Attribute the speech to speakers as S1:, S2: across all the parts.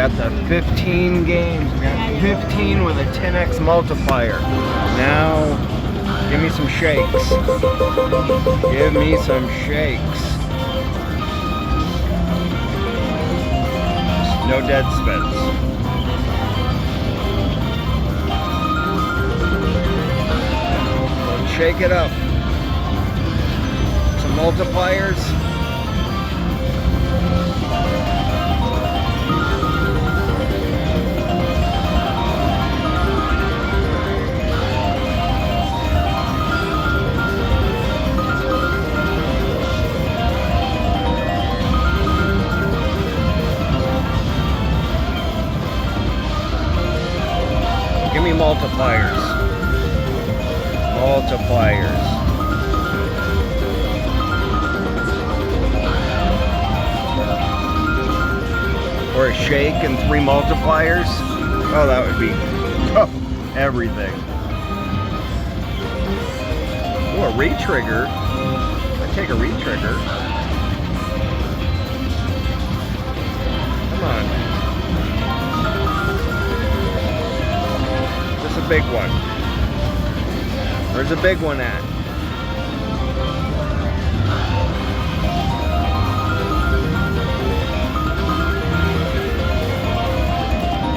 S1: got the 15 games. We got 15 with a 10x multiplier. Now, give me some shakes. Give me some shakes. No dead spins. Let's shake it up. Some multipliers. Give me multipliers. Multipliers. Or a shake and 3 multipliers. Oh, that would be everything. Oh, a re-trigger. I'd take a re-trigger. Come on. A big one. Where's the big one at?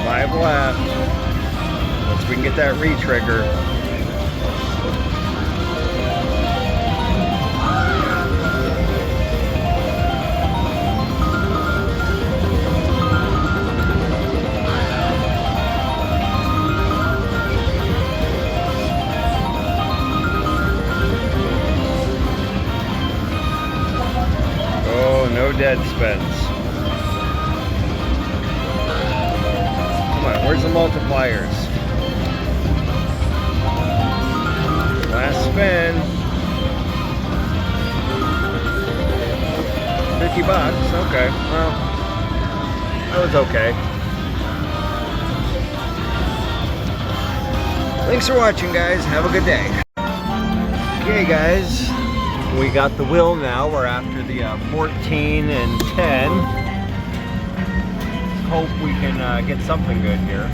S1: Five left. Once we can get that re-trigger. No dead spins. Come on, where's the multipliers? Last spin. $50. Okay, well, that was okay. Thanks for watching, guys. Have a good day. Okay, guys. We got the wheel now. We're after the 14 and 10. Hope we can get something good here.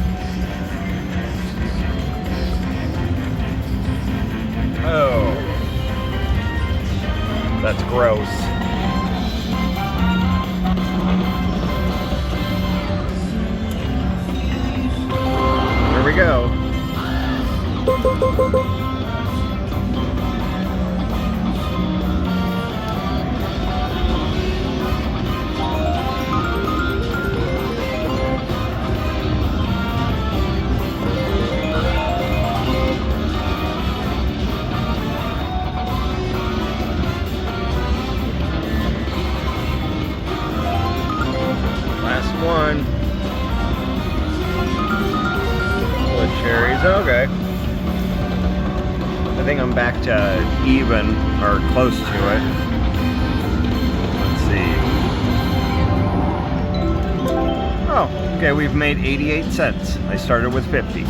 S1: Oh, that's gross. Here we go. One. Full of cherries. Okay. I think I'm back to even or close to it. Let's see. Oh, okay. We've made 88 cents. I started with 50.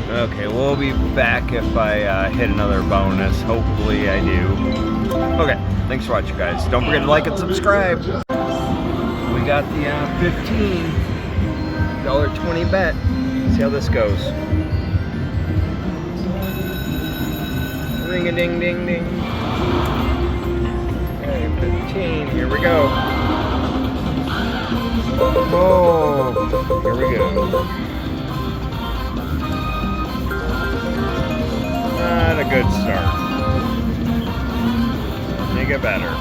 S1: Okay, we'll be back if I hit another bonus. Hopefully I do. Okay, thanks for watching, guys. Don't forget to like and subscribe. We got the $15 $20 bet. See how this goes. Ring a ding ding ding. Okay, 15. Here we go. Oh, here we go. Not a good start. Make it better.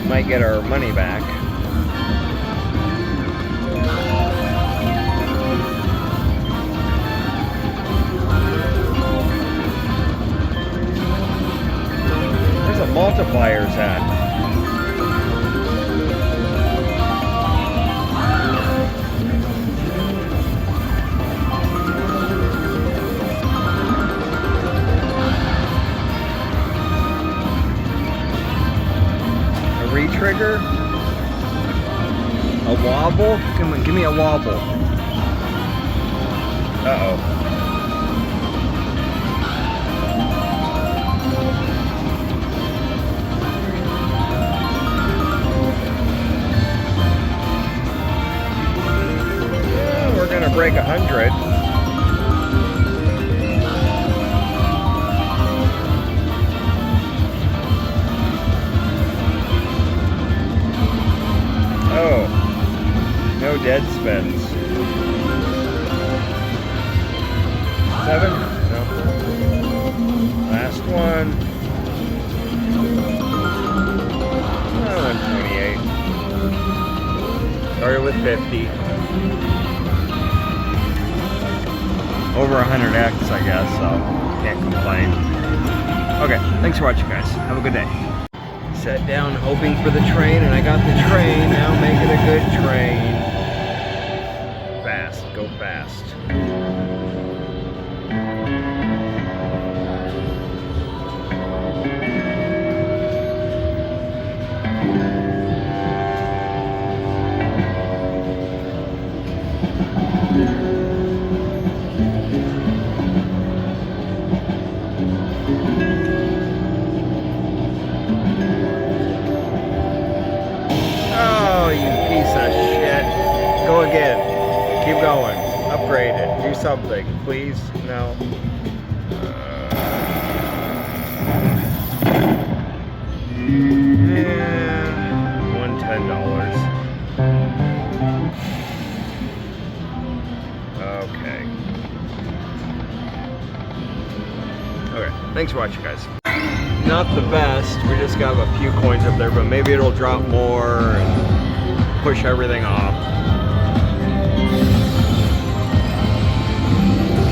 S1: Might get our money back. Multipliers at? wobble? Come on, give me a wobble. Uh-oh. Yeah, we're gonna break 100. Oh, no dead spins. 7? No. Last one. 128. Started with 50. Over 100x, I guess, so can't complain. Okay, thanks for watching, guys. Have a good day. Sat down hoping for the train, and I got the train. Now make it a good train. Fast, go fast. Go again. Keep going. Upgrade it. Do something, please. No. Yeah. $110. Okay. Okay. Thanks for watching, guys. Not the best. We just got a few coins up there, but maybe it'll drop more and push everything off.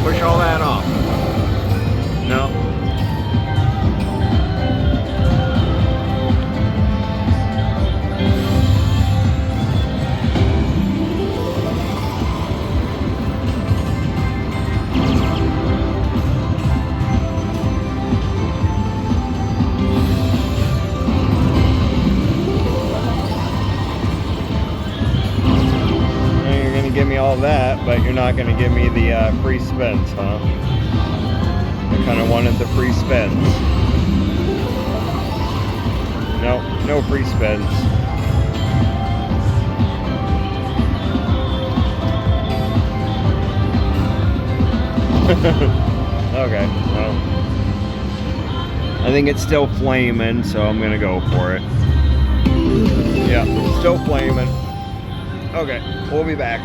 S1: Push all that off. No. You're gonna give me all that, but you're not gonna give me the free spins, huh? I kind of wanted the free spins. No, no free spins. Okay, well, I think it's still flaming, so I'm gonna go for it. Yeah, still flaming. Okay, we'll be back.